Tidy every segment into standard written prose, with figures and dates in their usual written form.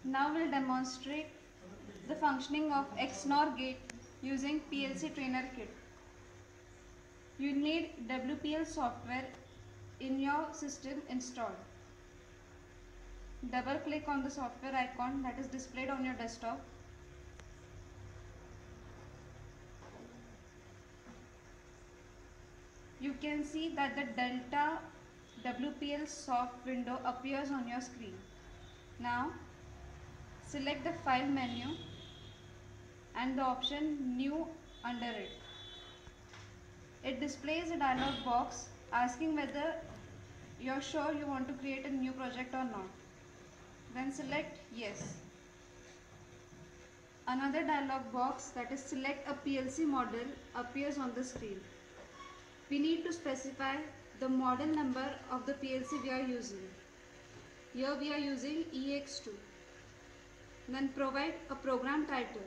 Now we'll demonstrate the functioning of XNOR gate using PLC Trainer Kit. You need WPL software in your system installed. Double click on the software icon that is displayed on your desktop. You can see that the Delta WPL soft window appears on your screen. Now select the file menu and the option new under it. It displays a dialog box asking whether you're sure you want to create a new project or not. Then select yes. Another dialog box that is select a PLC model appears on the screen. We need to specify the model number of the PLC we are using. Here we are using EX2. Then provide a program title.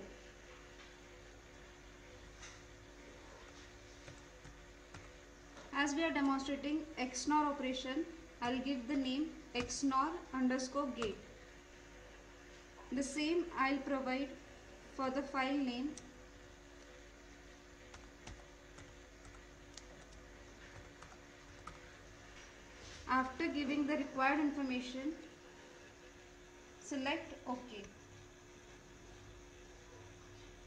As we are demonstrating XNOR operation, I will give the name XNOR_gate. The same I will provide for the file name. After giving the required information, select OK.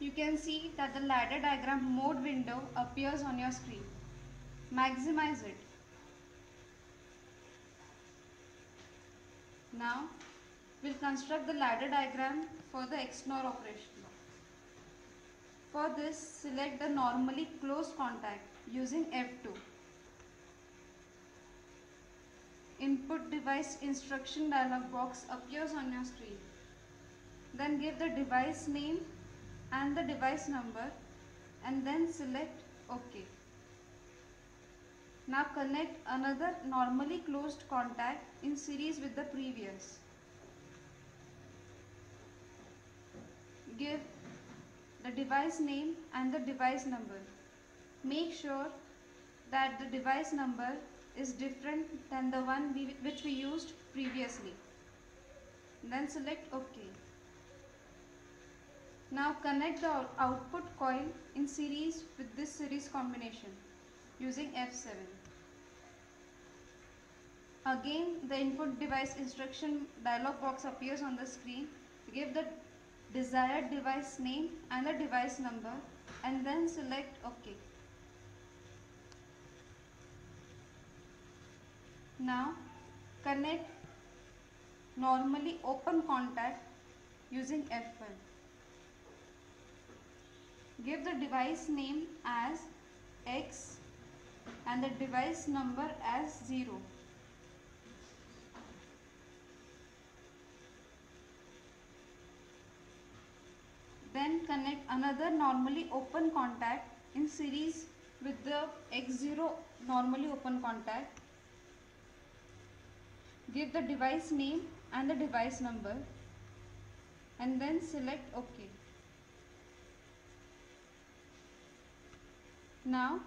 You can see that the ladder diagram mode window appears on your screen. Maximize it. Now we'll construct the ladder diagram for the XNOR operation. For this, select the normally closed contact using F2. Input device instruction dialog box appears on your screen. Then give the device name and the device number and then select OK. Now connect another normally closed contact in series with the previous. Give the device name and the device number. Make sure that the device number is different than the one which we used previously. Then select OK. Now connect the output coil in series with this series combination using F7. Again, the input device instruction dialog box appears on the screen. Give the desired device name and the device number and then select OK. Now connect normally open contact using F1. Give the device name as X and the device number as 0. Then connect another normally open contact in series with the X0 normally open contact. Give the device name and the device number and then select OK. Now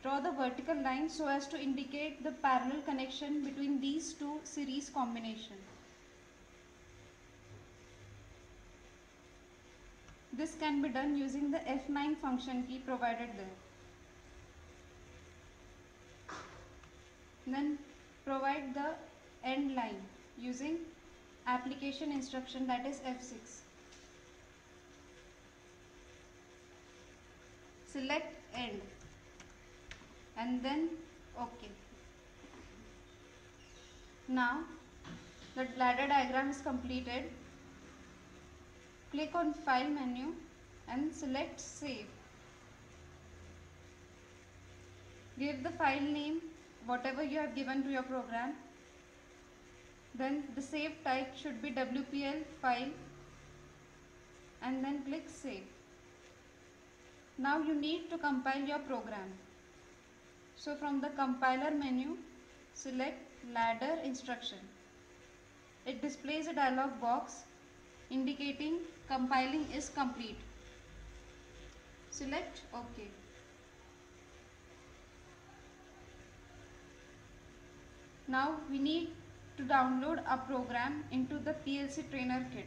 draw the vertical line so as to indicate the parallel connection between these two series combinations. This can be done using the F9 function key provided there. Then provide the end line using application instruction, that is F6. Select end and then OK. Now the ladder diagram is completed. Click on file menu and select save. Give the file name whatever you have given to your program. Then the save type should be WPL file and then click save. Now you need to compile your program. So from the compiler menu, select ladder instruction. It displays a dialog box indicating compiling is complete. Select OK. Now we need to download a program into the PLC trainer kit.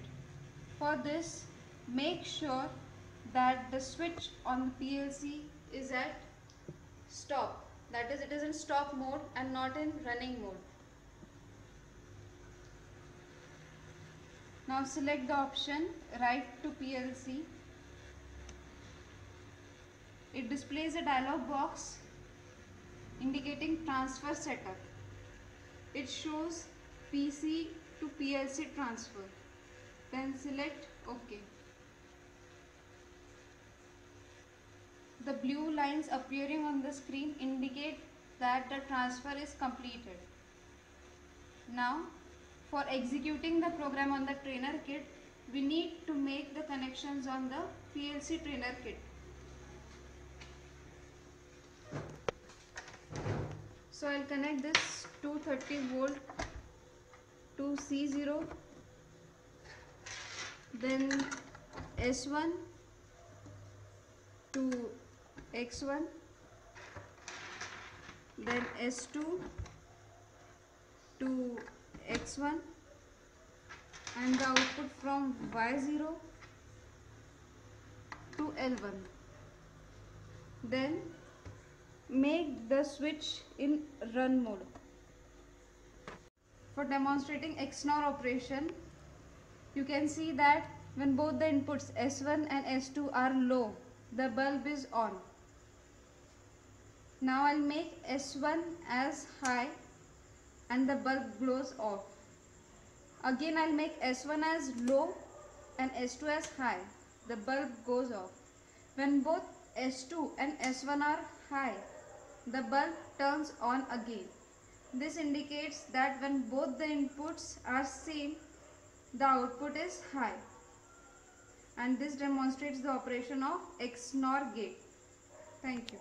For this, make sure that the switch on the PLC is at stop. That is, it is in stop mode and not in running mode. Now select the option Write to PLC. It displays a dialog box indicating transfer setup. It shows PC to PLC transfer. Then select OK. The blue lines appearing on the screen indicate that the transfer is completed. Now, for executing the program on the trainer kit, we need to make the connections on the PLC trainer kit. So I'll connect this 230 volt to C0, then S1 to X1, then S2 to X1, and the output from Y0 to L1. Then make the switch in run mode. For demonstrating XNOR operation, you can see that when both the inputs S1 and S2 are low, the bulb is on. Now I'll make S1 as high and the bulb glows off. Again I'll make S1 as low and S2 as high. The bulb goes off. When both S2 and S1 are high, the bulb turns on again. This indicates that when both the inputs are same, the output is high. And this demonstrates the operation of XNOR gate. Thank you.